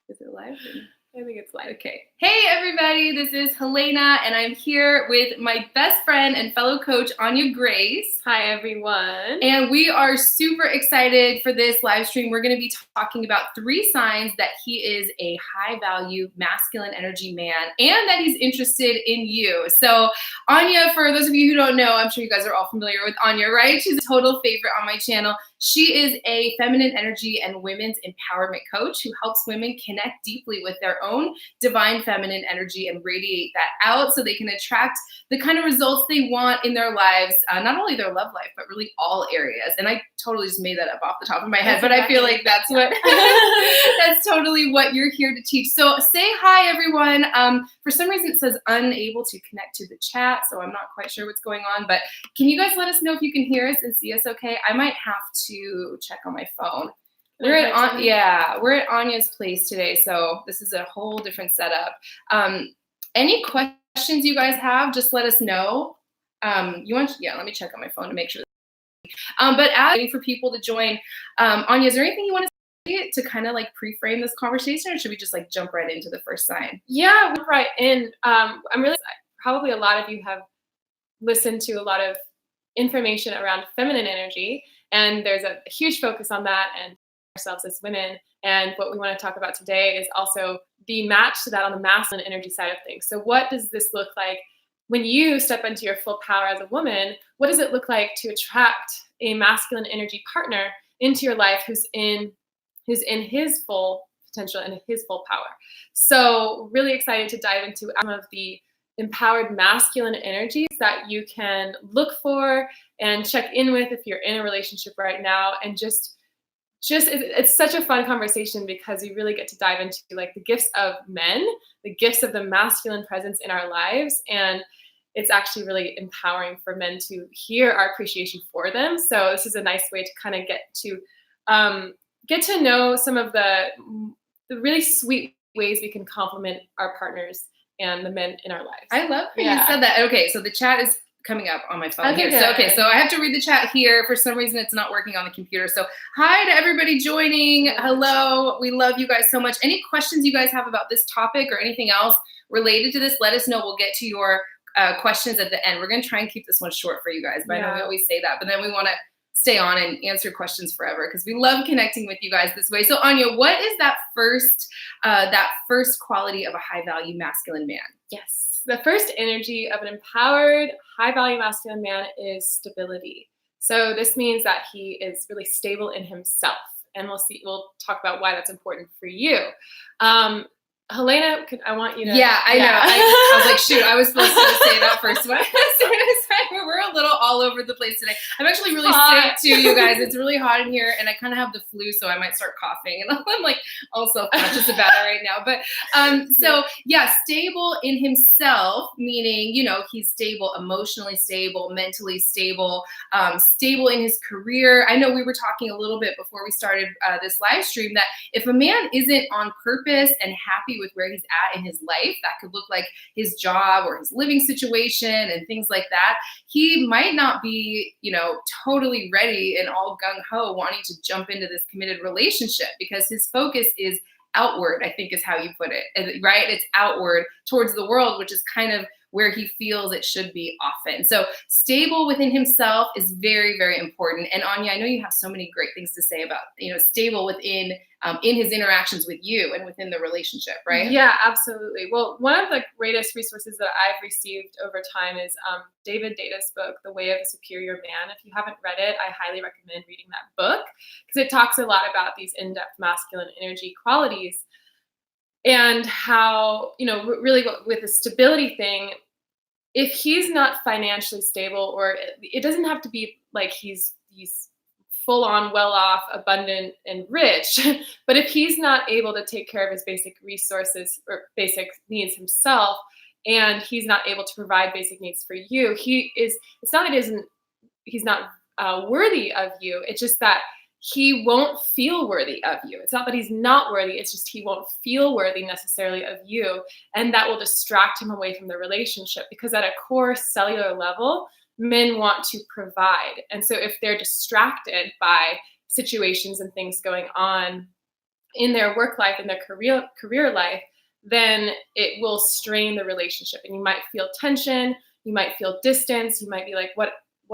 Is it live? I think it's live. Okay. Hey, everybody. This is Helena, and I'm here with my best friend and fellow coach, Anya Grace. Hi, everyone. And we are super excited for this live stream. We're going to be talking about 3 signs that he is a high-value, masculine energy man and that he's interested in you. So, Anya, for those of you who don't know, I'm sure you guys are all familiar with Anya, right? She's a total favorite on my channel. She is a feminine energy and women's empowerment coach who helps women connect deeply with their own divine feminine energy and radiate that out so they can attract the kind of results they want in their lives, not only their love life, but really all areas. And I totally just made that up off the top of my head, but I feel like that's what, that's totally what you're here to teach. So say hi, everyone. For some reason it says unable to connect to the chat, so I'm not quite sure what's going on, but can you guys let us know if you can hear us and see us okay? I might have to check on my phone. We're at Anya's place today, so this is a whole different setup. Any questions you guys have, just let us know. Let me check on my phone to make sure. But as waiting for people to join, Anya, is there anything you want to say to kind of like pre-frame this conversation, or should we just like jump right into the first sign? Yeah, we'll right in. I'm really probably a lot of you have listened to a lot of information around feminine energy, and there's a huge focus on that and ourselves as women. And what we want to talk about today is also the match to that on the masculine energy side of things. So what does this look like when you step into your full power as a woman? What does it look like to attract a masculine energy partner into your life who's in his full potential and his full power? So really excited to dive into some of the empowered masculine energies that you can look for and check in with if you're in a relationship right now. And just it's such a fun conversation because we really get to dive into like the gifts of men, the gifts of the masculine presence in our lives. And it's actually really empowering for men to hear our appreciation for them. So this is a nice way to kind of get to know some of the really sweet ways we can complement our partners and the men in our lives. I love how you said that. Okay, so the chat is coming up on my phone Okay, here. So I have to read the chat here. For some reason, it's not working on the computer. So hi to everybody joining. Hello. We love you guys so much. Any questions you guys have about this topic or anything else related to this, let us know. We'll get to your questions at the end. We're going to try and keep this one short for you guys. But I know we always say that. But then we want to stay on and answer questions forever because we love connecting with you guys this way. So Anya, what is that first quality of a high-value masculine man? Yes. The first energy of an empowered, high-value masculine man is stability. So this means that he is really stable in himself. And we'll talk about why that's important for you. Helena, I want you to... Yeah, I know. I was like, shoot, I was supposed to say that first one. We're a little all over the place today. I'm actually really sick too, you guys. It's really hot in here, and I kind of have the flu, so I might start coughing. And I'm like all self-conscious about it right now. But stable in himself, meaning, he's stable, emotionally stable, mentally stable, stable in his career. I know we were talking a little bit before we started this live stream that if a man isn't on purpose and happy with where he's at in his life, that could look like his job or his living situation and things like that, he might not be, totally ready and all gung-ho wanting to jump into this committed relationship because his focus is outward, I think is how you put it, right? It's outward towards the world, which is kind of where he feels it should be often. So stable within himself is very, very important. And Anya, I know you have so many great things to say about, stable within in his interactions with you and within the relationship, right? Yeah, absolutely. Well, one of the greatest resources that I've received over time is David Deda's book, The Way of a Superior Man. If you haven't read it, I highly recommend reading that book because it talks a lot about these in-depth masculine energy qualities and how, really with the stability thing, if he's not financially stable, or it doesn't have to be like he's full on, well off, abundant, and rich, but if he's not able to take care of his basic resources or basic needs himself, and he's not able to provide basic needs for you, it's not that he's not worthy of you. It's just that he won't feel worthy of you. It's not that he's not worthy. It's just he won't feel worthy necessarily of you. And that will distract him away from the relationship because at a core cellular level, men want to provide. And so if they're distracted by situations and things going on in their work life, in their career life, then it will strain the relationship. And you might feel tension, you might feel distance, you might be like, what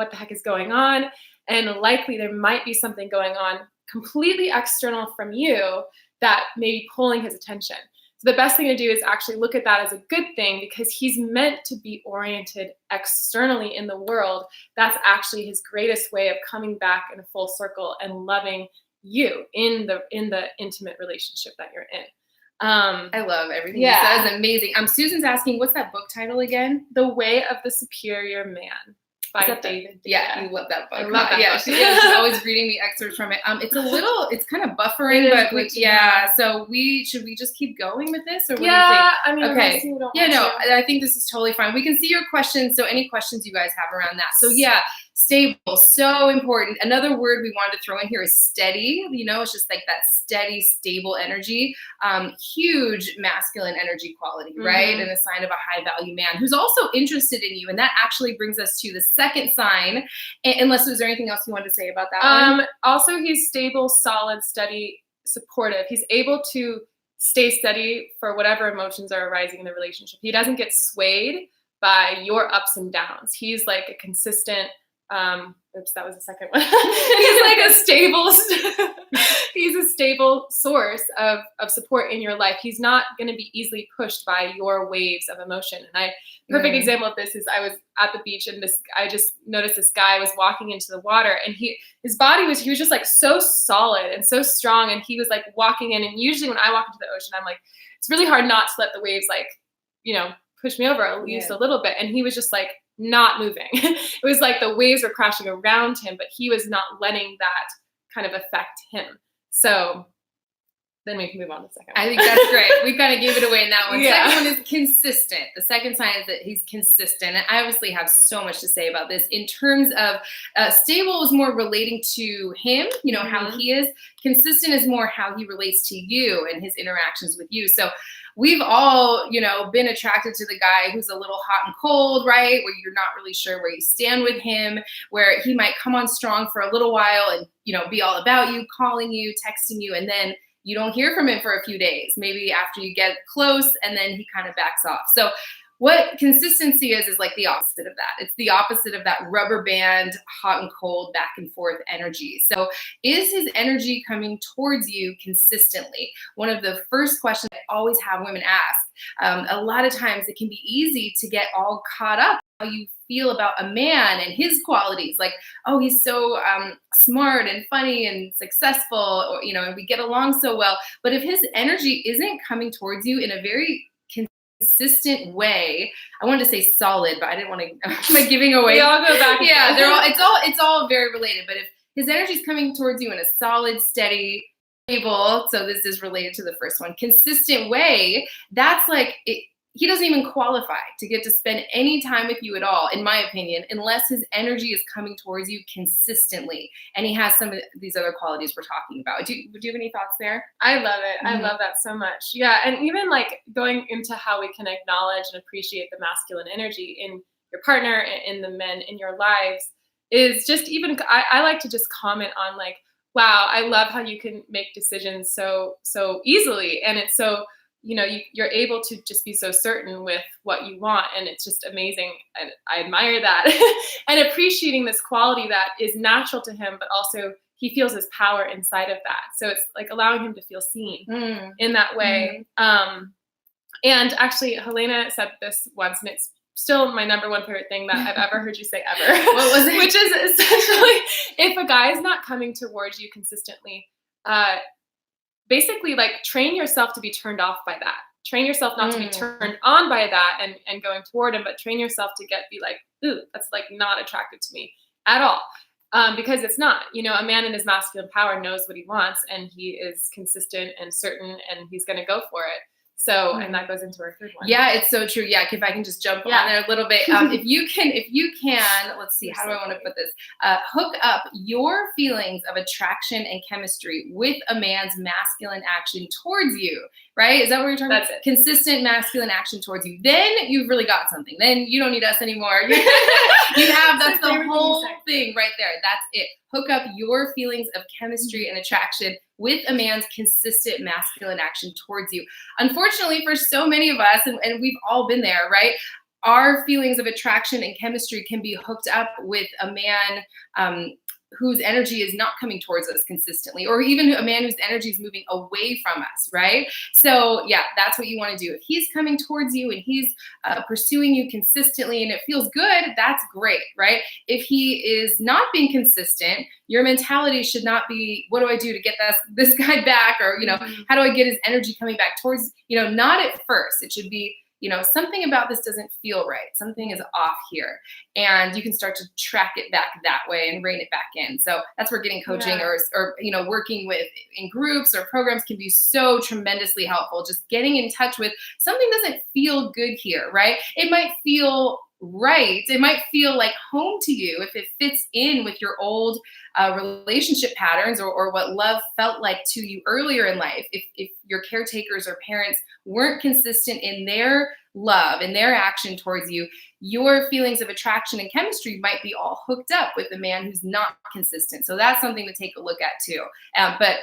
the heck is going on? And likely there might be something going on completely external from you that may be pulling his attention. So the best thing to do is actually look at that as a good thing, because he's meant to be oriented externally in the world. That's actually his greatest way of coming back in a full circle and loving you in the intimate relationship that you're in. I love everything you said. It's amazing. Susan's asking, what's that book title again? The Way of the Superior Man by David. Yeah, you love that book. I love that book. She's always reading me excerpts from it. It's kind of buffering, but so should we just keep going with this, or what do you think? I mean, okay. I think this is totally fine. We can see your questions. So any questions you guys have around that. So stable, so important. Another word we wanted to throw in here is steady. It's just like that steady, stable energy. Huge masculine energy quality, right? And a sign of a high value man who's also interested in you. And that actually brings us to the second sign. Unless there's anything else you wanted to say about that one? Also, he's stable, solid, steady, supportive. He's able to stay steady for whatever emotions are arising in the relationship. He doesn't get swayed by your ups and downs. He's like a consistent, that was the second one. He's like he's a stable source of support in your life. He's not going to be easily pushed by your waves of emotion. And perfect example of this is I was at the beach, and I just noticed this guy was walking into the water, and he was just like so solid and so strong. And he was like walking in, and usually when I walk into the ocean, I'm like, it's really hard not to let the waves push me over at least a little bit. And he was just like not moving. It was like the waves were crashing around him, but he was not letting that kind of affect him. So then we can move on to the second one. I think that's great. We kind of gave it away in that one. Second one is consistent. The second sign is that he's consistent. And I obviously have so much to say about this. In terms of stable is more relating to him, how he is. Consistent is more how he relates to you and his interactions with you. So we've all, been attracted to the guy who's a little hot and cold, right? Where you're not really sure where you stand with him, where he might come on strong for a little while and, be all about you, calling you, texting you, and then you don't hear from him for a few days, maybe after you get close, and then he kind of backs off. So what consistency is like the opposite of that. It's the opposite of that rubber band, hot and cold, back and forth energy. So is his energy coming towards you consistently? One of the first questions I always have women ask. A lot of times it can be easy to get all caught up how you feel about a man and his qualities, like, oh, he's so smart and funny and successful, or, and we get along so well. But if his energy isn't coming towards you in a very consistent way, I wanted to say solid, but I didn't want to like giving away. We all go back. It's all very related. But if his energy is coming towards you in a solid, steady, stable, so this is related to the first one, consistent way, that's like it. He doesn't even qualify to get to spend any time with you at all, in my opinion, unless his energy is coming towards you consistently. And he has some of these other qualities we're talking about. Do you have any thoughts there? I love it. I love that so much. Yeah. And even like going into how we can acknowledge and appreciate the masculine energy in your partner and in the men in your lives is just even, I like to just comment on like, wow, I love how you can make decisions so easily. And it's so, you're able to just be so certain with what you want. And it's just amazing. And I admire that and appreciating this quality that is natural to him, but also he feels his power inside of that. So it's like allowing him to feel seen in that way. And actually Helena said this once, and it's still my number one favorite thing that I've ever heard you say ever. What was it? Which is essentially, if a guy is not coming towards you consistently, basically like train yourself to be turned off by that. Train yourself not to be turned on by that and going toward him, but train yourself to be like, ooh, that's like not attractive to me at all. Because it's not, a man in his masculine power knows what he wants, and he is consistent and certain, and he's going to go for it. So, and that goes into our third one. Yeah, it's so true. Yeah, if I can just jump on there a little bit. If you can, let's see, how do I want to put this? Hook up your feelings of attraction and chemistry with a man's masculine action towards you, right? Is that what you're talking about? That's it. Consistent masculine action towards you. Then you've really got something. Then you don't need us anymore. That's the whole thing right there. That's it. hook up your feelings of chemistry and attraction with a man's consistent masculine action towards you. Unfortunately, for so many of us, and we've all been there, right? Our feelings of attraction and chemistry can be hooked up with a man whose energy is not coming towards us consistently, or even a man whose energy is moving away from us, right? So yeah, that's what you want to do. If he's coming towards you and he's pursuing you consistently and it feels good, that's great, right? If he is not being consistent, your mentality should not be, what do I do to get this guy back? Or, how do I get his energy coming back towards, not at first. It should be, something about this doesn't feel right. Something is off here. And you can start to track it back that way and rein it back in. So that's where getting coaching or working with in groups or programs can be so tremendously helpful. Just getting in touch with something doesn't feel good here, right? It might feel right. It might feel like home to you if it fits in with your old relationship patterns or what love felt like to you earlier in life. If your caretakers or parents weren't consistent in their love and their action towards you, your feelings of attraction and chemistry might be all hooked up with a man who's not consistent. So that's something to take a look at too. But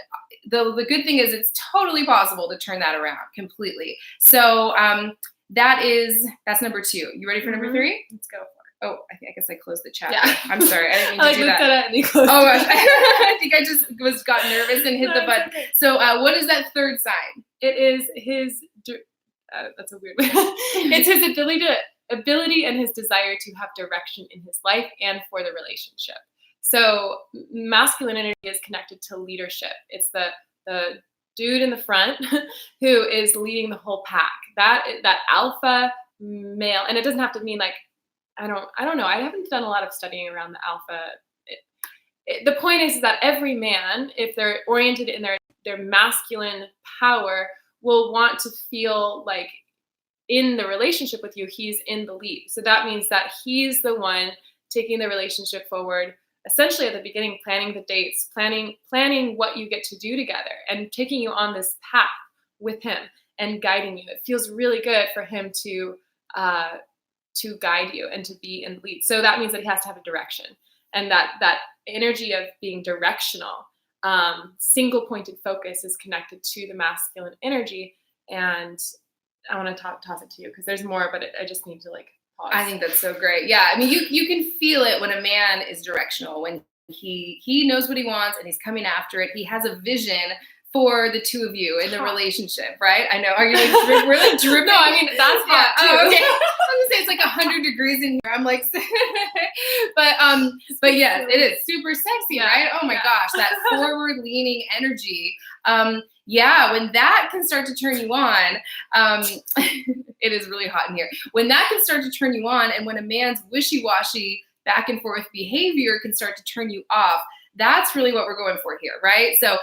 the good thing is it's totally possible to turn that around completely. So that's number 2. You ready for number 3? Let's go for it. Oh, I guess I closed the chat. Yeah. I'm sorry. I didn't mean to do that. At it and you closed Oh gosh. I think I just got nervous and hit the button. Okay. So what is that third sign? It is his, that's a weird way. It's his ability and his desire to have direction in his life and for the relationship. So masculine energy is connected to leadership. It's the dude in the front who is leading the whole pack. That alpha male, and it doesn't have to mean like, I don't know. I haven't done a lot of studying around the alpha. The point is that every man, if they're oriented in their masculine power, will want to feel like in the relationship with you, he's in the lead. So that means that he's the one taking the relationship forward, essentially at the beginning, planning the dates, planning what you get to do together and taking you on this path with him and guiding you. It feels really good for him to guide you and to be in the lead. So that means that he has to have a direction, and that energy of being directional, single pointed focus is connected to the masculine energy. And I want to toss it to you because there's more, but I just need to pause. I think that's so great. Yeah. I mean, you can feel it when a man is directional, when he knows what he wants and he's coming after it. He has a vision for the two of you in the relationship, right? I know. Are you really dripping? No, I mean, that's hot too. Oh, okay. I was gonna say it's like 100 degrees in here. I'm like, but yes, it is super sexy, right? Oh my gosh, that forward leaning energy. Yeah, when that can start to turn you on, it is really hot in here. When that can start to turn you on, and when a man's wishy-washy back and forth behavior can start to turn you off, that's really what we're going for here, right? So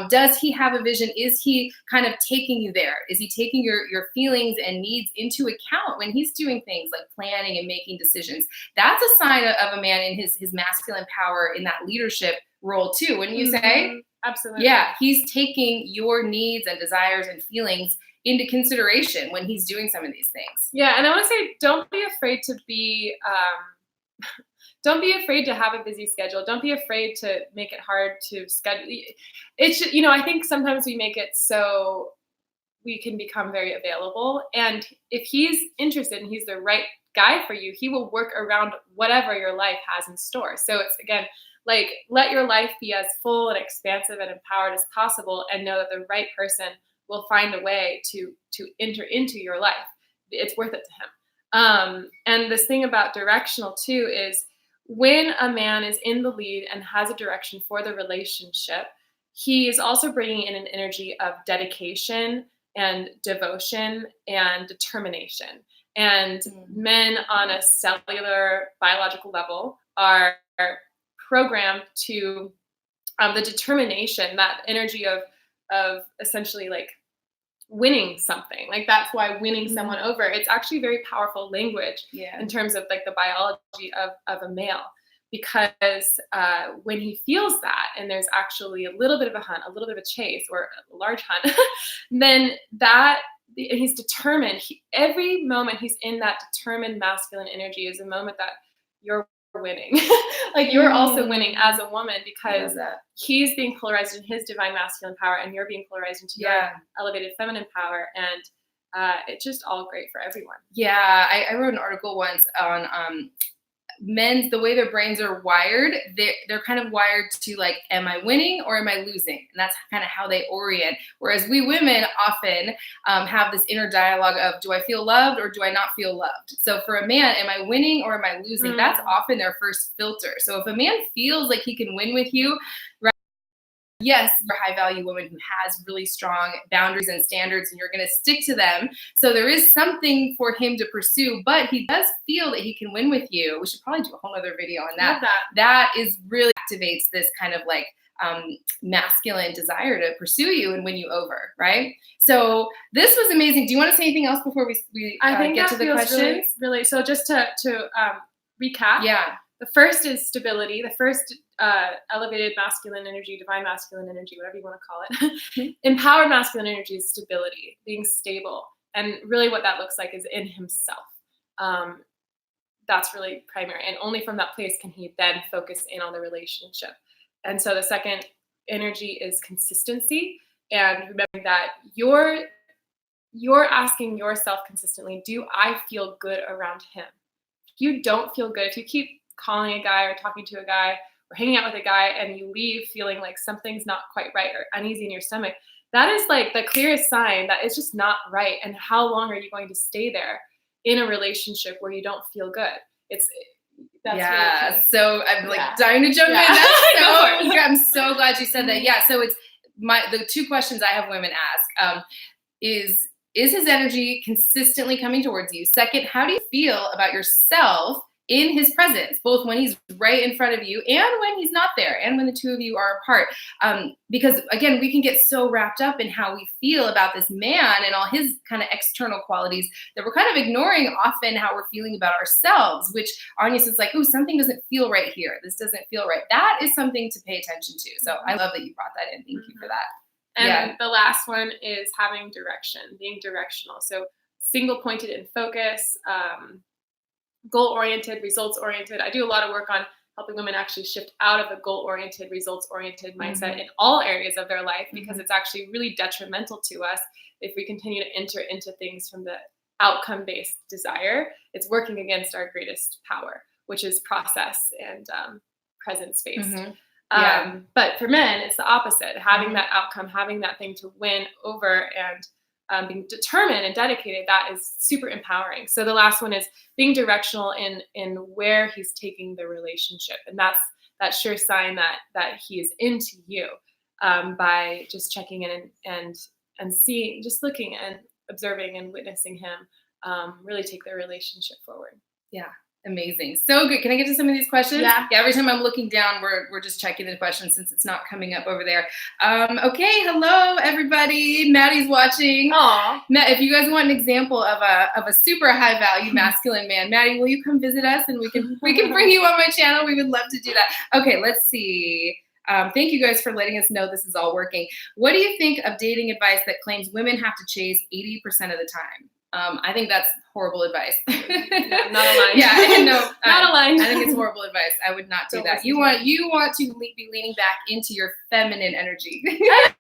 does he have a vision? Is he kind of taking you there? Is he taking your feelings and needs into account when he's doing things like planning and making decisions? That's a sign of a man in his masculine power in that leadership role too, wouldn't you say? Absolutely. Yeah, he's taking your needs and desires and feelings into consideration when he's doing some of these things. Yeah, and I want to say, don't be afraid to be... don't be afraid to have a busy schedule. Don't be afraid to make it hard to schedule. It's, I think sometimes we make it so we can become very available. And if he's interested and he's the right guy for you, he will work around whatever your life has in store. So it's, again, let your life be as full and expansive and empowered as possible, and know that the right person will find a way to enter into your life. It's worth it to him. And this thing about directional too is, when a man is in the lead and has a direction for the relationship, he is also bringing in an energy of dedication and devotion and determination. And men on a cellular biological level are programmed to the determination, that energy of essentially winning something. That's why winning someone over, it's actually very powerful language in terms of the biology of a male, because when he feels that, and there's actually a little bit of a hunt, a little bit of a chase, or a large hunt, then he's determined. Every moment he's in that determined masculine energy is a moment that you're winning. Like you're also winning as a woman I because love that. he's being polarized in his divine masculine power and you're being polarized into your elevated feminine power. And it's just all great for everyone. Yeah, I wrote an article once on men's, the way their brains are wired, they're kind of wired to like, am I winning or am I losing? And that's kind of how they orient. Whereas we women often have this inner dialogue of, do I feel loved or do I not feel loved? So for a man, am I winning or am I losing? That's often their first filter. So if a man feels like he can win with you, right? Yes, you're a high value woman who has really strong boundaries and standards and you're going to stick to them. So there is something for him to pursue, but he does feel that he can win with you. We should probably do a whole other video on that. That is really activates this kind of like masculine desire to pursue you and win you over, right? So this was amazing. Do you want to say anything else before we get to the questions? Really. So just to recap. Yeah. The first is stability. The first elevated masculine energy, divine masculine energy, whatever you want to call it. Empowered masculine energy is stability, being stable. And really what that looks like is in himself. That's really primary. And only from that place can he then focus in on the relationship. And so the second energy is consistency. And remembering that you're asking yourself consistently, do I feel good around him? If you don't feel good, if you keep calling a guy or talking to a guy or hanging out with a guy and you leave feeling like something's not quite right or uneasy in your stomach, that is like the clearest sign that it's just not right. And how long are you going to stay there in a relationship where you don't feel good? That's really so I'm like dying to jump in. I'm so glad you said that. Yeah. So it's the two questions I have women ask is his energy consistently coming towards you? Second, how do you feel about yourself in his presence, both when he's right in front of you and when he's not there and when the two of you are apart? Because again, we can get so wrapped up in how we feel about this man and all his kind of external qualities that we're kind of ignoring often how we're feeling about ourselves, which Anya says like, oh, something doesn't feel right here. This doesn't feel right. That is something to pay attention to. So I love that you brought that in. Thank you for that. And the last one is having direction, being directional. So single pointed in focus, goal-oriented, results-oriented. I do a lot of work on helping women actually shift out of the goal-oriented, results-oriented mindset in all areas of their life, because it's actually really detrimental to us if we continue to enter into things from the outcome-based desire. It's working against our greatest power, which is process and presence-based. But for men, it's the opposite. Having that outcome, having that thing to win over and being determined and dedicated, that is super empowering. So the last one is being directional in where he's taking the relationship. And that's that sure sign that he is into you by just checking in and seeing, just looking and observing and witnessing him really take their relationship forward. Yeah. Amazing. So good. Can I get to some of these questions? Yeah. Every time I'm looking down, we're just checking the questions since it's not coming up over there. Okay. Hello, everybody. Maddie's watching. Aww. Matt, if you guys want an example of a super high value masculine man, Maddie, will you come visit us and we can bring you on my channel? We would love to do that. Okay. Let's see. Thank you guys for letting us know this is all working. What do you think of dating advice that claims women have to chase 80% of the time? I think that's horrible advice. Not aligned. Yeah, no, not aligned. I think it's horrible advice. I would not do that. You want to be leaning back into your feminine energy. I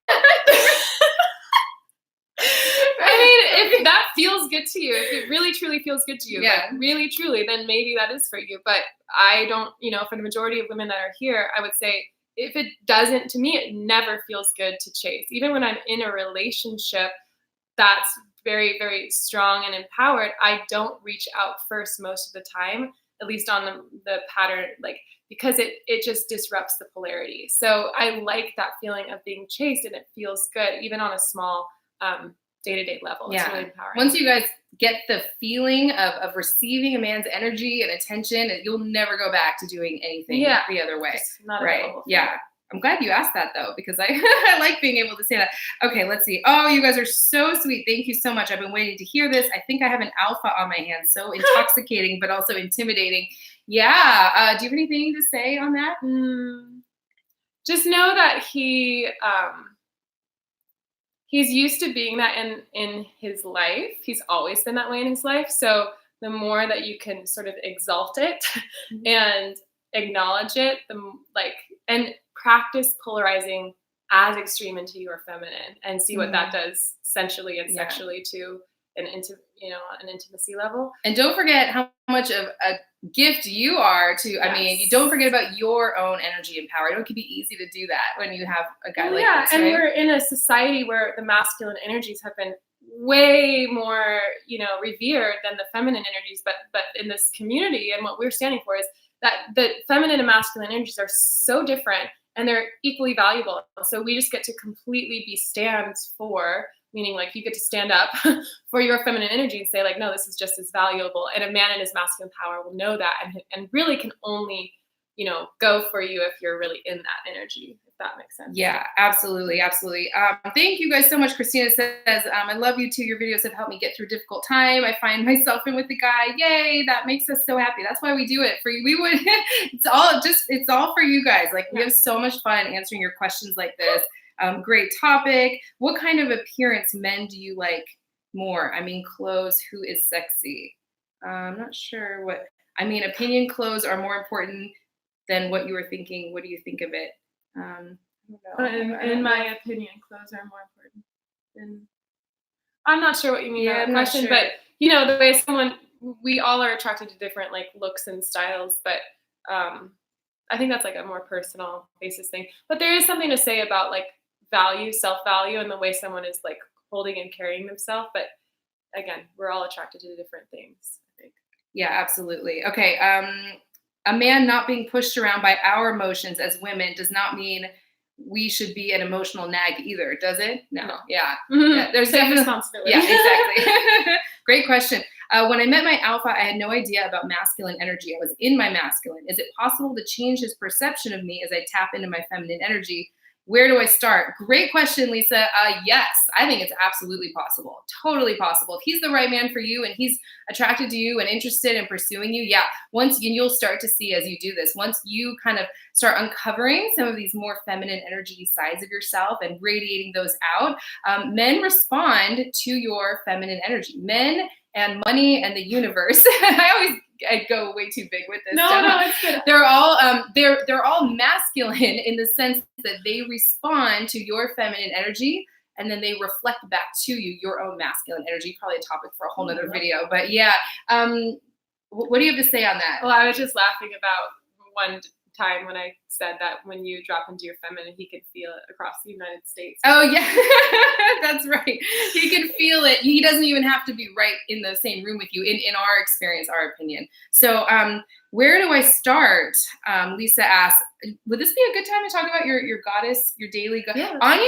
mean, if that feels good to you, if it really truly feels good to you, like really truly, then maybe that is for you. But I don't, for the majority of women that are here, I would say if it doesn't, to me, it never feels good to chase. Even when I'm in a relationship that's very, very strong and empowered, I don't reach out first most of the time, at least on the pattern, because it just disrupts the polarity. So I like that feeling of being chased, and it feels good, even on a small day-to-day level. It's really empowering. Once you guys get the feeling of receiving a man's energy and attention, you'll never go back to doing anything the other way. Just not right. available. Yeah. I'm glad you asked that, though, because I like being able to say that. Okay, let's see. Oh, you guys are so sweet. Thank you so much. I've been waiting to hear this. I think I have an alpha on my hands. So intoxicating, but also intimidating. Yeah. Do you have anything to say on that? Just know that he's used to being that in his life. He's always been that way in his life. So the more that you can sort of exalt it and acknowledge it, and practice polarizing as extreme into your feminine and see what that does sensually and sexually to an intimacy level. And don't forget how much of a gift you are to, I mean, you don't forget about your own energy and power. It can be easy to do that when you have a guy like this, and right? we're in a society where the masculine energies have been way more, revered than the feminine energies. But in this community, and what we're standing for is that the feminine and masculine energies are so different and they're equally valuable. So we just get to completely be stands for, meaning like you get to stand up for your feminine energy and say like, no, this is just as valuable. And a man in his masculine power will know that and really can only, go for you if you're really in that energy, if that makes sense. Yeah, absolutely. Absolutely. Thank you guys so much. Christina says, I love you too. Your videos have helped me get through a difficult time. I find myself in with the guy. Yay. That makes us so happy. That's why we do it for you. We would, it's all for you guys. Like we have so much fun answering your questions like this. Great topic. What kind of appearance men do you like more? I mean, clothes, who is sexy? I'm not sure opinion clothes are more important than what you were thinking. What do you think of it? I don't know. In my opinion, clothes are more important. I'm not sure what you mean by that question, but the way we all are attracted to different like looks and styles, but I think that's like a more personal basis thing. But there is something to say about like value, self-value, and the way someone is like holding and carrying themselves. But again, we're all attracted to different things, I think. Yeah, absolutely. Okay. A man not being pushed around by our emotions as women does not mean we should be an emotional nag either, does it? No. Yeah. Yeah. There's definitely responsibility. Yeah, exactly. Great question. When I met my alpha, I had no idea about masculine energy. I was in my masculine. Is it possible to change his perception of me as I tap into my feminine energy? Where do I start? Great question, Lisa. Yes, I think it's absolutely possible. Totally possible. If he's the right man for you and he's attracted to you and interested in pursuing you, you'll start to see as you do this, once you kind of start uncovering some of these more feminine energy sides of yourself and radiating those out, men respond to your feminine energy. Men and money and the universe. I go way too big with this. No, it's good. They're all masculine in the sense that they respond to your feminine energy and then they reflect back to you your own masculine energy. Probably a topic for a whole nother video, but yeah. What do you have to say on that? Well, I was just laughing about one time when I said that when you drop into your feminine, he could feel it across the United States. Oh yeah, that's right. He can feel it. He doesn't even have to be right in the same room with you. In our experience, our opinion. So, where do I start? Lisa asks, would this be a good time to talk about your goddess, your daily goddess? Yeah. Anya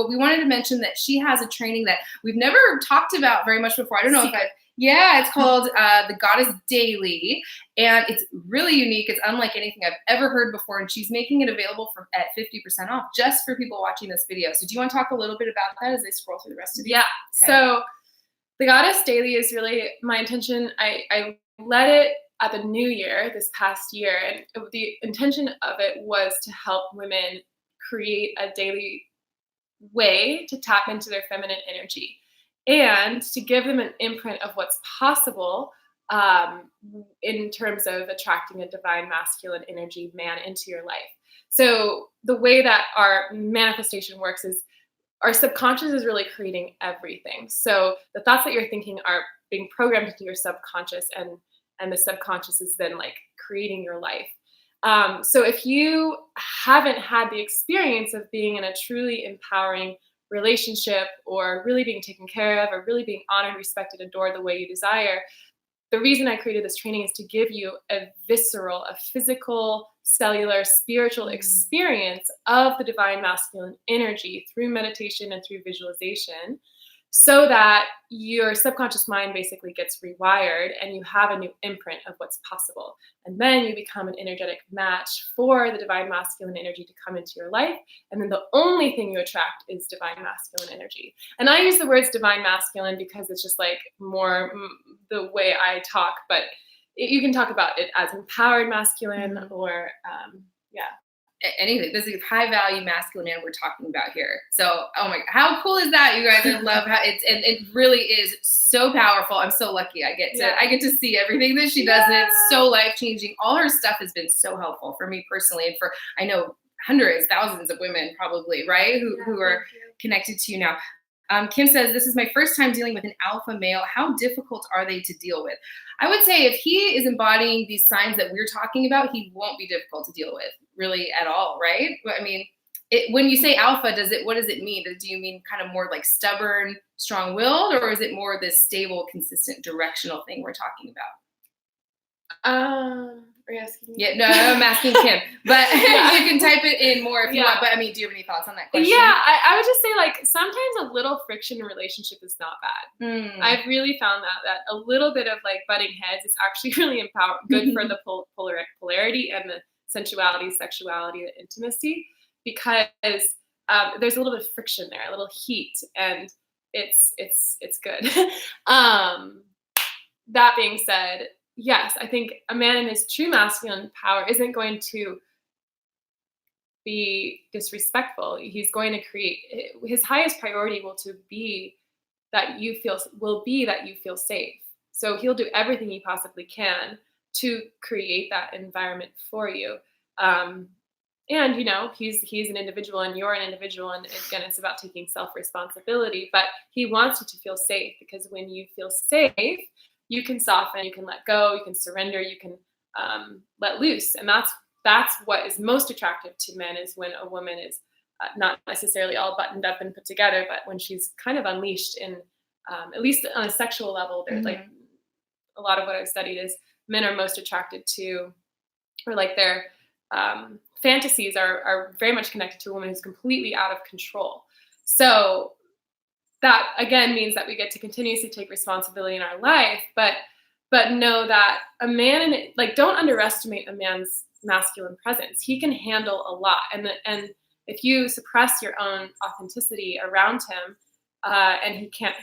we wanted to mention that she has a training that we've never talked about very much before. I don't know if it's called the Goddess Daily, and it's really unique. It's unlike anything I've ever heard before, and she's making it available at 50% off just for people watching this video. So do you want to talk a little bit about that as I scroll through the rest of these? Yeah. Okay. So the Goddess Daily is really my intention. I led it at the new year, this past year, and the intention of it was to help women create a daily way to tap into their feminine energy and to give them an imprint of what's possible in terms of attracting a divine masculine energy man into your life. So the way that our manifestation works is our subconscious is really creating everything. So the thoughts that you're thinking are being programmed into your subconscious, and the subconscious is then like creating your life. So if you haven't had the experience of being in a truly empowering relationship or really being taken care of or really being honored, respected, adored the way you desire, the reason I created this training is to give you a visceral, a physical, cellular, spiritual experience of the divine masculine energy through meditation and through visualization, so that your subconscious mind basically gets rewired and you have a new imprint of what's possible. And then you become an energetic match for the divine masculine energy to come into your life. And then the only thing you attract is divine masculine energy. And I use the words divine masculine because it's just like more the way I talk, but you can talk about it as empowered masculine or, anything. This is high value masculine man we're talking about here. So, oh my, how cool is that, you guys? I love how and it really is so powerful. I'm so lucky I get to see everything that she does, and it's so life changing. All her stuff has been so helpful for me personally, and for, I know, hundreds, thousands of women probably, right, who are connected to you now. Kim says, this is my first time dealing with an alpha male. How difficult are they to deal with? I would say if he is embodying these signs that we're talking about, he won't be difficult to deal with really at all, right? I mean, when you say alpha, what does it mean? Do you mean kind of more like stubborn, strong-willed, or is it more this stable, consistent, directional thing we're talking about? Are you asking me? Yeah, no, I'm asking Kim, but you can type it in more if you want. But I mean, do you have any thoughts on that question? Yeah, I would just say, like, sometimes a little friction in a relationship is not bad. I've really found that a little bit of like butting heads is actually really good for the polarity and the sensuality, sexuality, the intimacy, because there's a little bit of friction there, a little heat, and it's good. That being said, yes, I think a man in his true masculine power isn't going to be disrespectful. He's going to create, his highest priority will be that you feel safe. So he'll do everything he possibly can to create that environment for you. And you know, he's an individual and you're an individual, and again, it's about taking self-responsibility, but he wants you to feel safe, because when you feel safe, you can soften, you can let go, you can surrender, you can let loose. And that's what is most attractive to men, is when a woman is not necessarily all buttoned up and put together, but when she's kind of unleashed in, at least on a sexual level. There's like a lot of what I've studied is men are most attracted to, or like their fantasies are very much connected to a woman who's completely out of control. So that again means that we get to continuously take responsibility in our life, but know that a man, like, don't underestimate a man's masculine presence. He can handle a lot, and if you suppress your own authenticity around him, and he can't,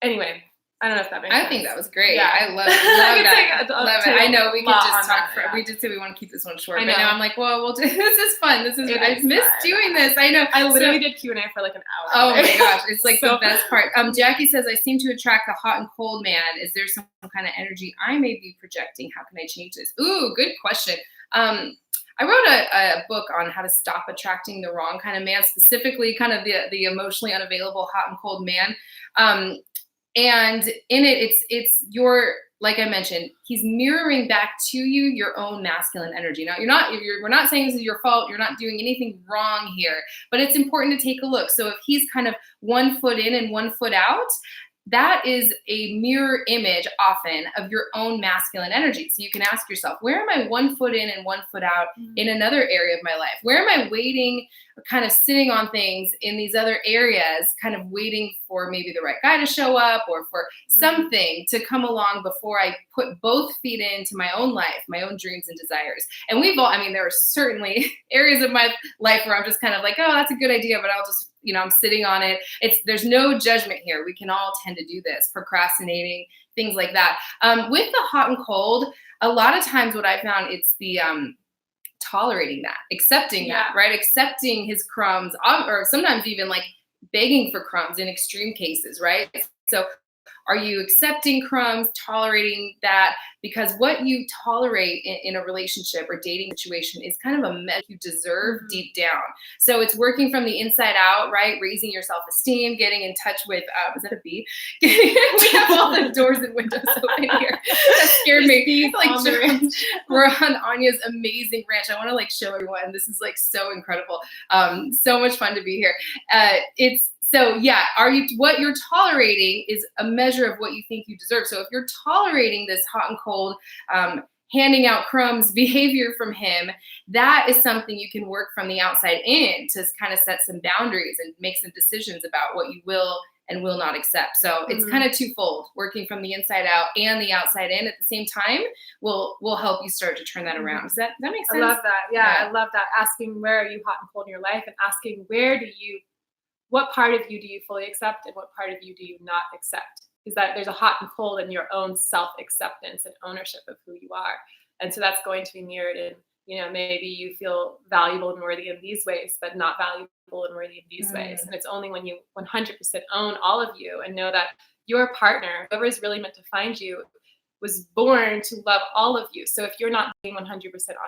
anyway. I don't know if that makes sense. I think that was great. Yeah. I love that. Love it. I know we could just talk for. We did say we want to keep this one short, but now I'm like, well, we'll do. This is fun. I've missed doing this. I know. I literally did Q&A for like an hour. Oh my gosh, it's like the best part. Jackie says, I seem to attract the hot and cold man. Is there some kind of energy I may be projecting? How can I change this? Ooh, good question. I wrote a book on how to stop attracting the wrong kind of man, specifically kind of the emotionally unavailable hot and cold man. And in it, it's your, like I mentioned, he's mirroring back to you your own masculine energy. Now, we're not saying this is your fault. You're not doing anything wrong here, but it's important to take a look. So if he's kind of 1 foot in and 1 foot out, that is a mirror image often of your own masculine energy. So you can ask yourself, where am I 1 foot in and 1 foot out in another area of my life? Where am I waiting, or kind of sitting on things in these other areas, kind of waiting for maybe the right guy to show up, or for something to come along before I put both feet into my own life, my own dreams and desires? And there are certainly areas of my life where I'm just kind of like, oh, that's a good idea, but I'll just, I'm sitting on it. There's no judgment here. We can all tend to do this, procrastinating, things like that. With the hot and cold, a lot of times what I found, it's the tolerating that, accepting that, right? Accepting his crumbs, or sometimes even like begging for crumbs in extreme cases, right? So are you accepting crumbs, tolerating that? Because what you tolerate in a relationship or dating situation is kind of a mess you deserve deep down. So it's working from the inside out, right? Raising your self-esteem, getting in touch with, is that a bee? We have all the doors and windows open here. That scared me. We're on Anya's amazing ranch. I want to like show everyone. This is like so incredible. So much fun to be here. So yeah, what you're tolerating is a measure of what you think you deserve. So if you're tolerating this hot and cold, handing out crumbs behavior from him, that is something you can work from the outside in to kind of set some boundaries and make some decisions about what you will and will not accept. So it's kind of twofold. Working from the inside out and the outside in at the same time will help you start to turn that around. Does that make sense? I love that. Yeah, I love that. Asking where are you hot and cold in your life, and asking what part of you do you fully accept and what part of you do you not accept? Is that there's a hot and cold in your own self-acceptance and ownership of who you are. And so that's going to be mirrored in maybe you feel valuable and worthy in these ways, but not valuable and worthy in these ways. And it's only when you 100% own all of you and know that your partner, whoever is really meant to find you, was born to love all of you. So if you're not being 100%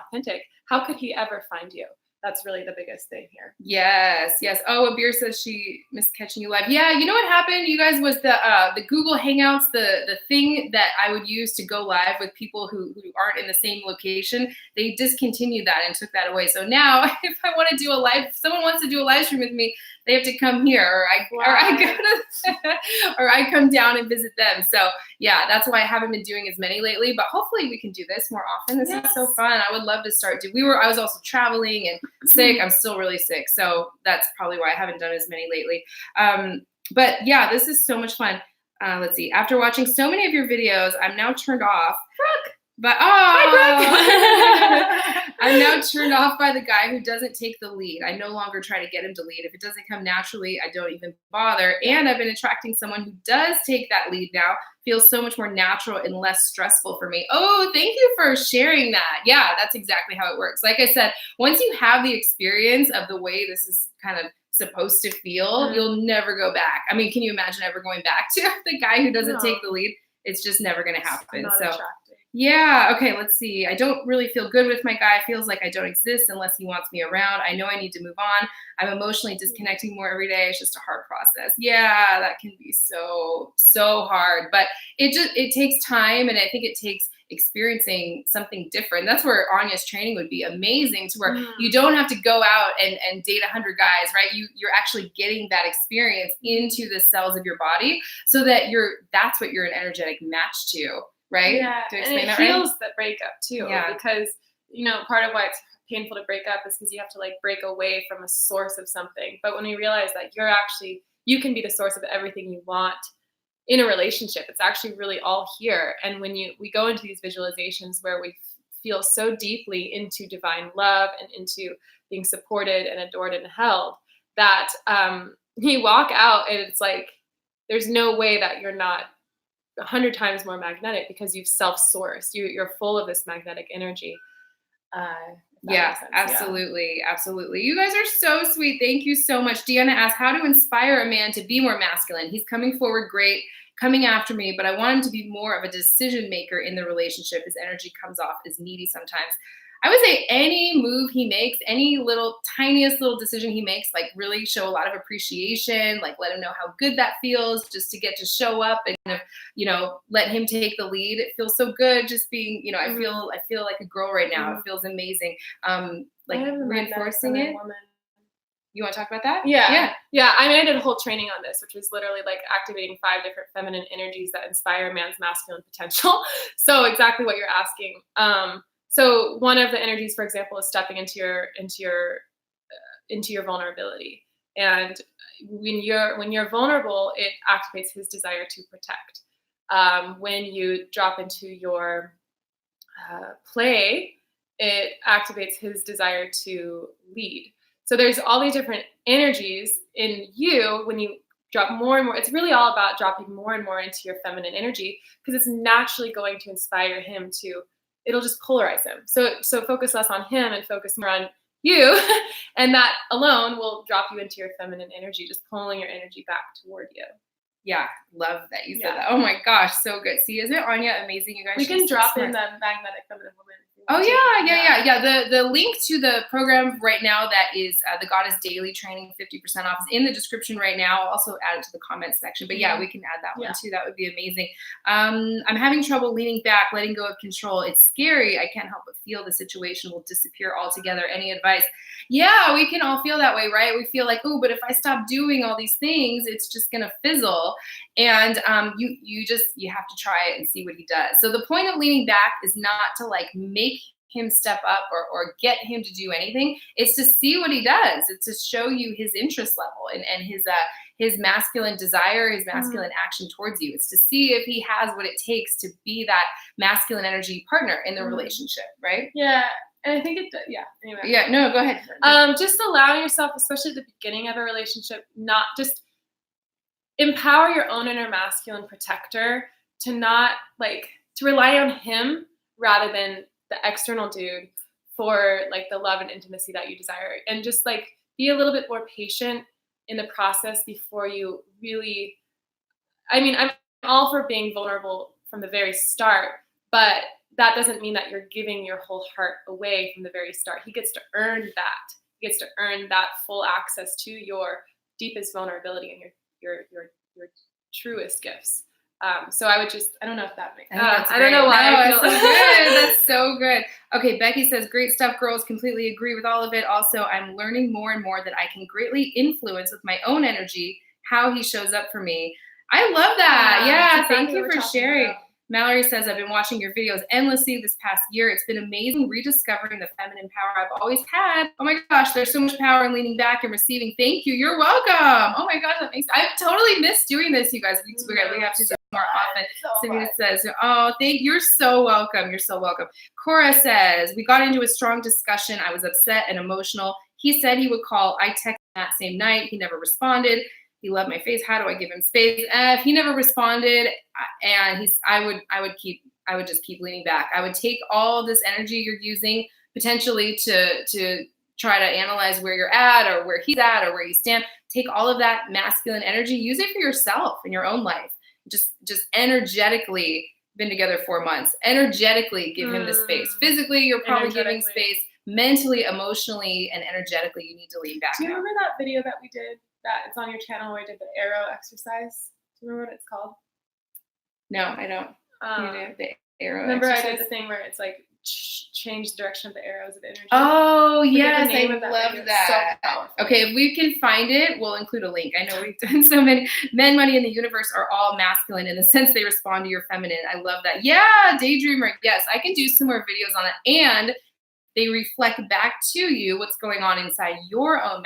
authentic, how could he ever find you? That's really the biggest thing here. Yes. Oh, Abir says she missed catching you live. Yeah, you know what happened, you guys, was the Google Hangouts, the thing that I would use to go live with people who aren't in the same location. They discontinued that and took that away. So now, if I want to do if someone wants to do a live stream with me, they have to come here, or I come down and visit them. So yeah, that's why I haven't been doing as many lately. But hopefully we can do this more often. This is so fun. I would love to start. I was also traveling and sick. I'm still really sick, so that's probably why I haven't done as many lately. But yeah, this is so much fun. Let's see. After watching so many of your videos, I'm now turned off. Brooke. But hi, Brooke. I'm now turned off by the guy who doesn't take the lead. I no longer try to get him to lead. If it doesn't come naturally, I don't even bother. And I've been attracting someone who does take that lead now. Feels so much more natural and less stressful for me. Oh, thank you for sharing that. Yeah, that's exactly how it works. Like I said, once you have the experience of the way this is kind of supposed to feel, you'll never go back. I mean, can you imagine ever going back to the guy who doesn't take the lead? It's just never going to happen. So attractive. Yeah. Okay. Let's see. I don't really feel good with my guy. Feels like I don't exist unless he wants me around. I know I need to move on. I'm emotionally disconnecting more every day. It's just a hard process. Yeah, that can be so hard, but it takes time. And I think it takes experiencing something different. That's where Anya's training would be amazing, to where you don't have to go out and date 100 guys, right? You're actually getting that experience into the cells of your body, so that that's what you're an energetic match to. Right? Yeah, and it heals the breakup too. Yeah. Because, part of why it's painful to break up is because you have to break away from a source of something. But when we realize that you can be the source of everything you want in a relationship, it's actually really all here. And when we go into these visualizations where we feel so deeply into divine love and into being supported and adored and held, that you walk out and it's like, there's no way that you're not 100 times more magnetic, because you've self-sourced. You're full of this magnetic energy. Yeah, absolutely. Absolutely. You guys are so sweet. Thank you so much. Deanna asks, how to inspire a man to be more masculine? He's coming forward great, coming after me, but I want him to be more of a decision maker in the relationship. His energy comes off as needy sometimes. I would say any move he makes, any tiniest little decision he makes, really show a lot of appreciation, let him know how good that feels, just to get to show up and, let him take the lead. It feels so good just being, I feel like a girl right now. It feels amazing. Reinforcing it. You want to talk about that? Yeah. I mean, I did a whole training on this, which was literally activating 5 different feminine energies that inspire a man's masculine potential. So exactly what you're asking. So one of the energies, for example, is stepping into your vulnerability. And when you're vulnerable, it activates his desire to protect. When you drop into your play, it activates his desire to lead. So there's all these different energies in you when you drop more and more. It's really all about dropping more and more into your feminine energy, because it's naturally going to inspire him to. It'll just polarize him. So focus less on him and focus more on you. And that alone will drop you into your feminine energy, just pulling your energy back toward you. Yeah, love that you said that. Oh my gosh, so good. See, isn't Anya amazing, you guys? We can drop in the magnetic feminine woman. Oh yeah. The link to the program right now, that is the Goddess Daily training, 50% off, is in the description right now. I'll also add it to the comments section. But yeah, we can add that one too. That would be amazing. I'm having trouble leaning back, letting go of control. It's scary. I can't help but feel the situation will disappear altogether. Any advice? Yeah, we can all feel that way, right? We feel like, oh, but if I stop doing all these things, it's just gonna fizzle. And you have to try it and see what he does. So the point of leaning back is not to make him step up or get him to do anything. It's to see what he does. It's to show you his interest level and his masculine desire, his masculine action towards you. It's to see if he has what it takes to be that masculine energy partner in the relationship, right? Yeah. And I think anyway. Yeah, no, go ahead. Just allowing yourself, especially at the beginning of a relationship, not just empower your own inner masculine protector to not to rely on him rather than the external dude for like the love and intimacy that you desire, and just like be a little bit more patient in the process before you really, I mean, I'm all for being vulnerable from the very start, but that doesn't mean that you're giving your whole heart away from the very start. He gets to earn that. He gets to earn that full access to your deepest vulnerability and your truest gifts. So I would just, I don't know if that makes sense. I don't know why. No, I feel that's so good. That's so good. Okay, Becky says, great stuff, girls. Completely agree with all of it. Also, I'm learning more and more that I can greatly influence with my own energy how he shows up for me. I love that. Yeah, exactly thank you for sharing. about. Mallory says, I've been watching your videos endlessly this past year. It's been amazing rediscovering the feminine power I've always had. Oh my gosh, there's so much power in leaning back and receiving. Thank you. You're welcome. Oh my gosh, that makes, I've totally missed doing this, you guys. We have to do it more often. Savita says, oh, you're so welcome. You're so welcome. Cora says, we got into a strong discussion. I was upset and emotional. He said he would call. I texted that same night. He never responded. He loved my face. How do I give him space? If he never responded, and I would just keep leaning back. I would take all this energy you're using potentially to try to analyze where you're at or where he's at or where you stand. Take all of that masculine energy, use it for yourself in your own life. Just energetically, been together 4 months. Energetically give him the space. Physically, you're probably giving space. Mentally, emotionally, and energetically, you need to lean back. Do you remember that video that we did? That it's on your channel where I did the arrow exercise. Do you remember what it's called? No, I don't. You do the arrow remember exercise? I did the thing where it's like change the direction of the arrows of energy. Oh, yes, I love that. So okay, if we can find it, we'll include a link. I know we've done so many. Men, money, and the universe are all masculine in the sense they respond to your feminine. I love that. Yeah, daydreamer. Yes, I can do some more videos on it. And they reflect back to you what's going on inside your own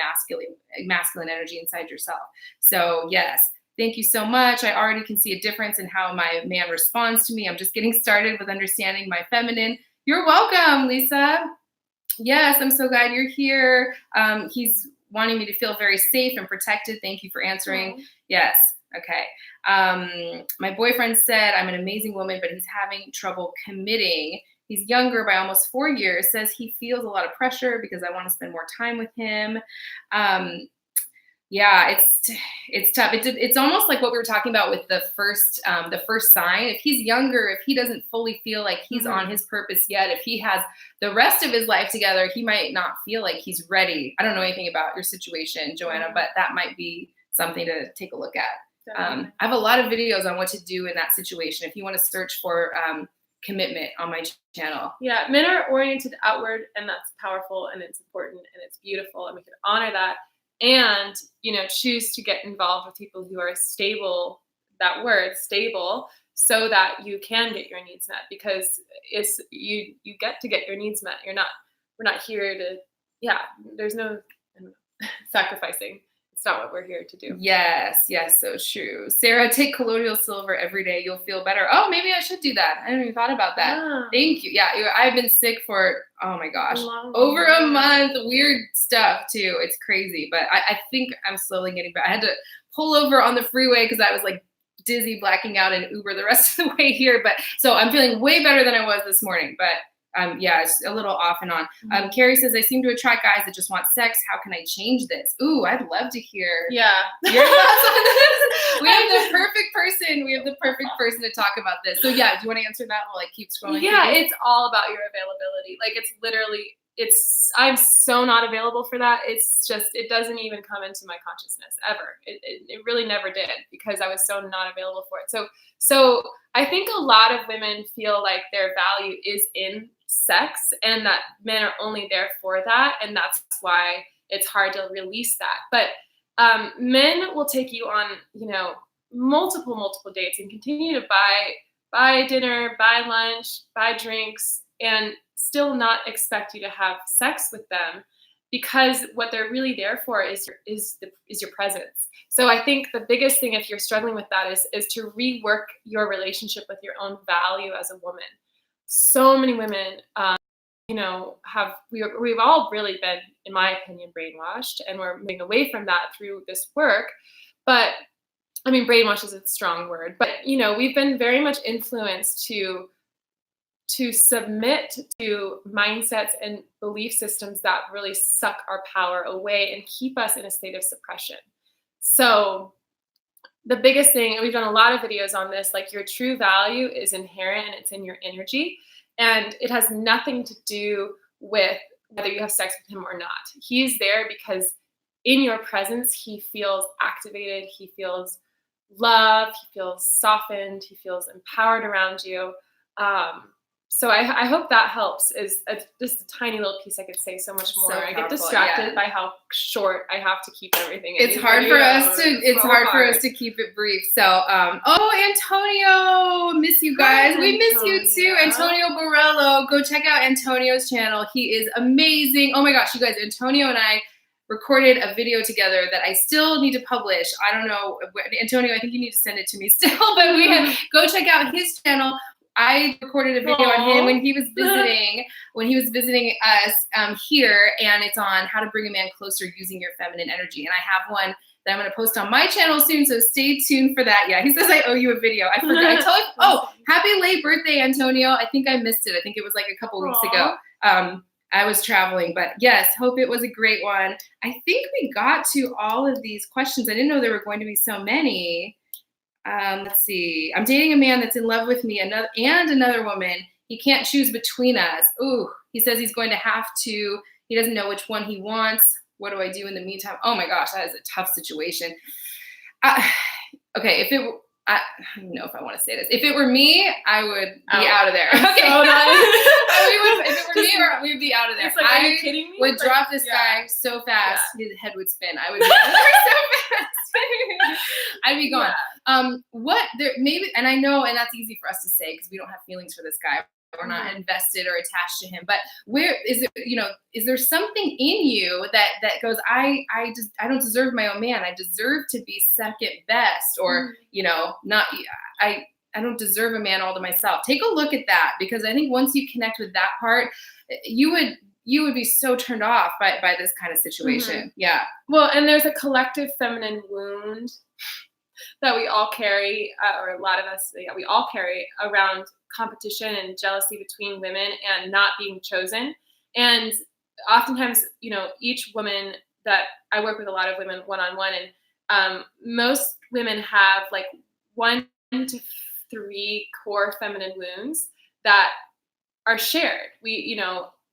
masculine energy inside yourself. So yes, thank you so much. I already can see a difference in how my man responds to me. I'm just getting started with understanding my feminine. You're welcome, Lisa. Yes, I'm so glad you're here. He's wanting me to feel very safe and protected. Thank you for answering. Yes. Okay. My boyfriend said I'm an amazing woman, but he's having trouble committing. He's younger by almost 4 years, says he feels a lot of pressure because I want to spend more time with him. Yeah, it's tough. It's almost like what we were talking about with the first sign. If he's younger, if he doesn't fully feel like he's on his purpose yet, if he has the rest of his life together, he might not feel like he's ready. I don't know anything about your situation, Joanna, but that might be something to take a look at. I have a lot of videos on what to do in that situation. If you want to search for commitment on my channel. Yeah, men are oriented outward, and that's powerful, and it's important, and it's beautiful, and we can honor that, and choose to get involved with people who are stable. That word, stable, so that you can get your needs met, because it's you get to get your needs met. We're not here to. Yeah, there's no sacrificing. It's not what we're here to do. Yes, so true. Sarah, take colloidal silver every day. You'll feel better. Oh, maybe I should do that. I hadn't even thought about that. Thank you. Yeah, I've been sick for, oh my gosh, over a month. Weird stuff too. It's crazy, but I think I'm slowly getting better. I had to pull over on the freeway because I was like dizzy, blacking out in Uber the rest of the way here. But so I'm feeling way better than I was this morning. But yeah, it's a little off and on. Carrie says, I seem to attract guys that just want sex. How can I change this? Ooh, I'd love to hear your thoughts on this. We have the perfect person. We have the perfect person to talk about this. So yeah, do you want to answer that? We'll keep scrolling. Yeah, it's all about your availability. Like it's literally, I'm so not available for that. It's just, it doesn't even come into my consciousness ever. It really never did, because I was so not available for it. So I think a lot of women feel like their value is in sex, and that men are only there for that, and that's why it's hard to release that. But men will take you on multiple dates and continue to buy dinner, buy lunch, buy drinks, and still not expect you to have sex with them, because what they're really there for is your presence. So I think the biggest thing, if you're struggling with that, is to rework your relationship with your own value as a woman. So many women, we've all really been, in my opinion, brainwashed, and we're moving away from that through this work. But I mean, brainwash is a strong word, but we've been very much influenced to to submit to mindsets and belief systems that really suck our power away and keep us in a state of suppression. So the biggest thing, and we've done a lot of videos on this, like your true value is inherent and it's in your energy. And it has nothing to do with whether you have sex with him or not. He's there because in your presence, he feels activated, he feels loved, he feels softened, he feels empowered around you. So I hope that helps. Is just a tiny little piece I could say so much more. So I get powerful, distracted yeah. by how short I have to keep everything. It's hard for us to. It's hard for us to keep it brief. So, Antonio, miss you guys. Hi, We miss you too, Antonio. Antonio Borello. Go check out Antonio's channel. He is amazing. Oh my gosh, you guys! Antonio and I recorded a video together that I still need to publish. I don't know, Antonio. I think you need to send it to me still, but go check out his channel. I recorded a video on him when he was visiting us here, and it's on how to bring a man closer using your feminine energy. And I have one that I'm going to post on my channel soon, so stay tuned for that. Yeah, he says I owe you a video. I forgot. I told him, happy late birthday, Antonio. I think I missed it. I think it was like a couple weeks ago. I was traveling, but yes, hope it was a great one. I think we got to all of these questions. I didn't know there were going to be so many. Let's see. I'm dating a man that's in love with me, another woman. He can't choose between us. Ooh, he says he's going to have to. He doesn't know which one he wants. What do I do in the meantime? Oh my gosh, that is a tough situation. Okay, I don't know if I want to say this. If it were me, I would be out of there. Okay. So if it were me, we'd be out of there. It's like, are you kidding me? Would drop this guy so fast, his head would spin. I would be out of there so fast. I'd be gone. Maybe, and I know, and that's easy for us to say because we don't have feelings for this guy. We're not invested or attached to him. But where is it? Is there something in you that goes, I don't deserve my own man. I deserve to be second best, or not. I don't deserve a man all to myself. Take a look at that, because I think once you connect with that part, you would be so turned off by this kind of situation. Mm-hmm. Yeah. Well, and there's a collective feminine wound that we all carry, or a lot of us, we all carry around competition and jealousy between women and not being chosen. And oftentimes, each woman that I work with, a lot of women one-on-one, and most women have like 1 to 3 core feminine wounds that are shared.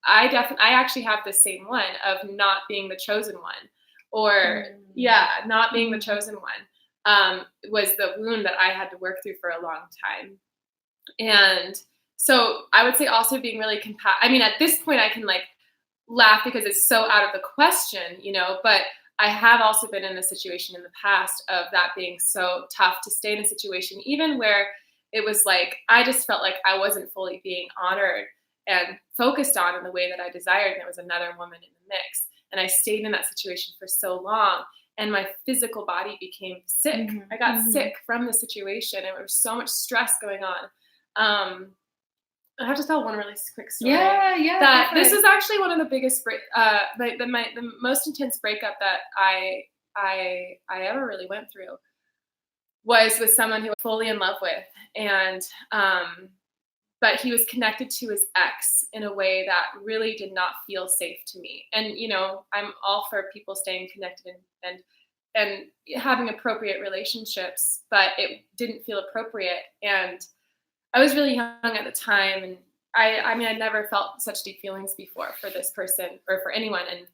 I actually have the same one of not being the chosen one, or not being the chosen one. Was the wound that I had to work through for a long time. And so I would say also being really at this point I can like laugh because it's so out of the question, but I have also been in a situation in the past of that being so tough to stay in a situation, even where it was like, I just felt like I wasn't fully being honored and focused on in the way that I desired. And there was another woman in the mix, and I stayed in that situation for so long. And my physical body became sick. Mm-hmm. I got sick from the situation, and there was so much stress going on. I have to tell one really quick story. Yeah. This is actually one of the biggest, the most intense breakup that I ever really went through was with someone who I was fully in love with, and but he was connected to his ex in a way that really did not feel safe to me. And, I'm all for people staying connected and having appropriate relationships, but it didn't feel appropriate. And I was really young at the time. And I'd never felt such deep feelings before for this person or for anyone. And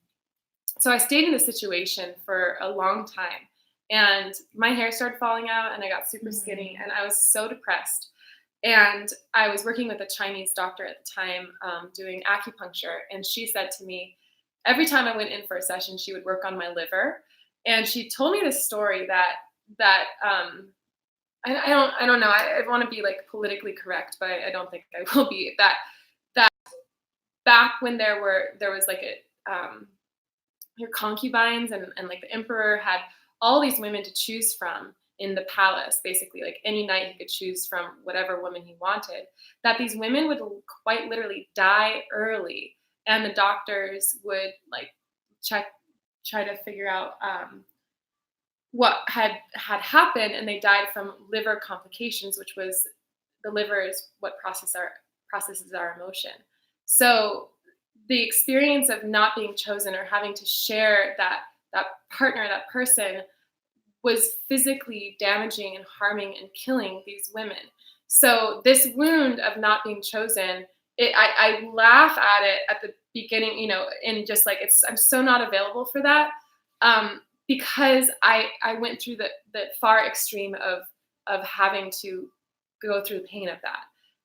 so I stayed in this situation for a long time, and my hair started falling out, and I got super skinny, and I was so depressed. And I was working with a Chinese doctor at the time, doing acupuncture. And she said to me, every time I went in for a session, she would work on my liver. And she told me this story that I don't know. I want to be like politically correct, but I don't think I will be. That back when there was like your concubines, and like the emperor had all these women to choose from in the palace, basically, like any night he could choose from whatever woman he wanted, that these women would quite literally die early, and the doctors would like try to figure out what had happened, and they died from liver complications, which was, the liver is what processes processes our emotion. So the experience of not being chosen or having to share that partner, that person, was physically damaging and harming and killing these women. So this wound of not being chosen, I laugh at it at the beginning, and just like I'm so not available for that, because I went through the far extreme of having to go through the pain of that,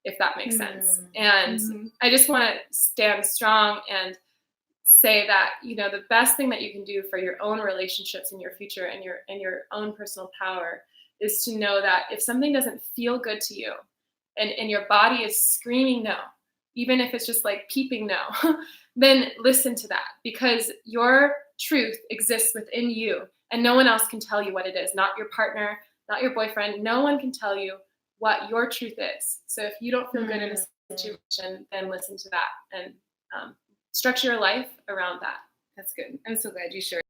if that makes sense. And I just want to stand strong and say that, the best thing that you can do for your own relationships in your future and your own personal power is to know that if something doesn't feel good to you and your body is screaming no, even if it's just like peeping no, then listen to that, because your truth exists within you and no one else can tell you what it is. Not your partner, not your boyfriend. No one can tell you what your truth is. So if you don't feel good in a situation, then listen to that and structure your life around that. That's good. I'm so glad you shared.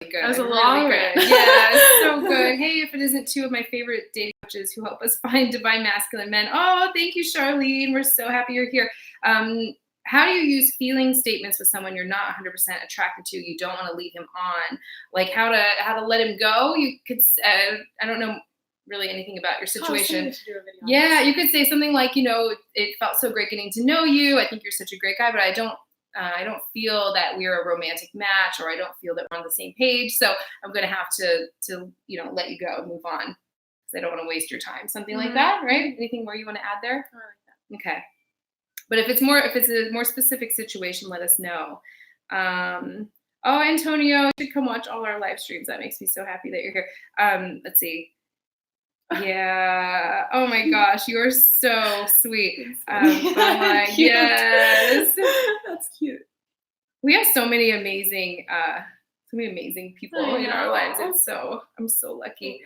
Good. That was a long rant. Yeah, it's so good. Hey, if it isn't two of my favorite dating coaches who help us find divine masculine men. Oh, thank you, Charlene. We're so happy you're here. How do you use feeling statements with someone you're not 100% attracted to? You don't want to lead him on. Like how to let him go. You could, I don't know really anything about your situation. Yeah, you could say something like, it felt so great getting to know you. I think you're such a great guy, but I don't feel that we're a romantic match, or I don't feel that we're on the same page. So I'm going to have to let you go, move on, because I don't want to waste your time. Something like that, right? Anything more you want to add there? I like that. Okay. But if it's a more specific situation, let us know. Oh, Antonio, you should come watch all our live streams. That makes me so happy that you're here. Let's see. Yeah. Oh my gosh, you're so sweet. Yes. That's cute. We have so many amazing people in our lives. I'm so lucky.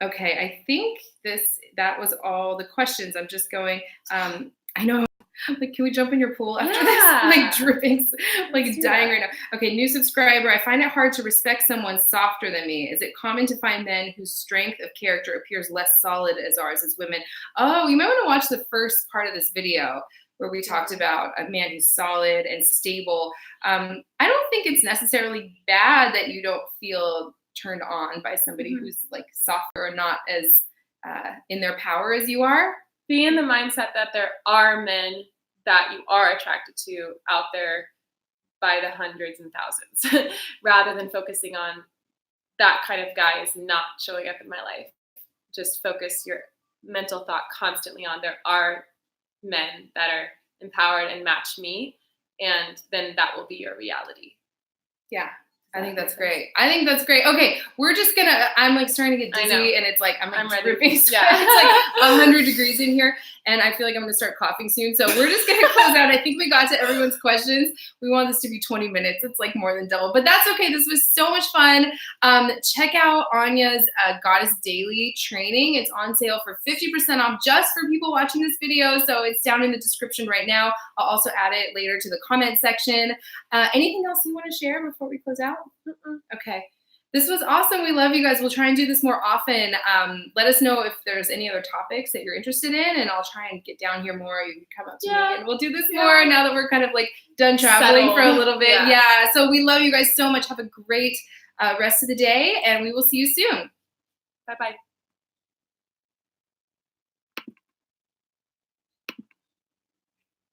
Okay, I think that was all the questions. I'm just going. I know. Like, can we jump in your pool after this? Like dripping, like dying right now. Okay, new subscriber. I find it hard to respect someone softer than me. Is it common to find men whose strength of character appears less solid as ours as women? Oh, you might want to watch the first part of this video where we talked about a man who's solid and stable. I don't think it's necessarily bad that you don't feel turned on by somebody who's like softer or not as in their power as you are. Be in the mindset that there are men that you are attracted to out there by the hundreds and thousands, rather than focusing on that kind of guy is not showing up in my life. Just focus your mental thought constantly on there are men that are empowered and match me, and then that will be your reality. Yeah. I think that's great. Okay, we're just I'm like starting to get dizzy, and it's like I'm dripping. Yeah, it's like 100 degrees in here, and I feel like I'm gonna start coughing soon. So we're just gonna close out. I think we got to everyone's questions. We want this to be 20 minutes. It's like more than double, but that's okay. This was so much fun. Check out Anya's Goddess Daily training. It's on sale for 50% off just for people watching this video. So it's down in the description right now. I'll also add it later to the comment section. Anything else you want to share before we close out? Okay. This was awesome. We love you guys. We'll try and do this more often. Let us know if there's any other topics that you're interested in, and I'll try and get down here more. You can come up to me, and we'll do this more now that we're kind of like done traveling for a little bit. Yeah. So we love you guys so much. Have a great rest of the day, and we will see you soon. Bye-bye.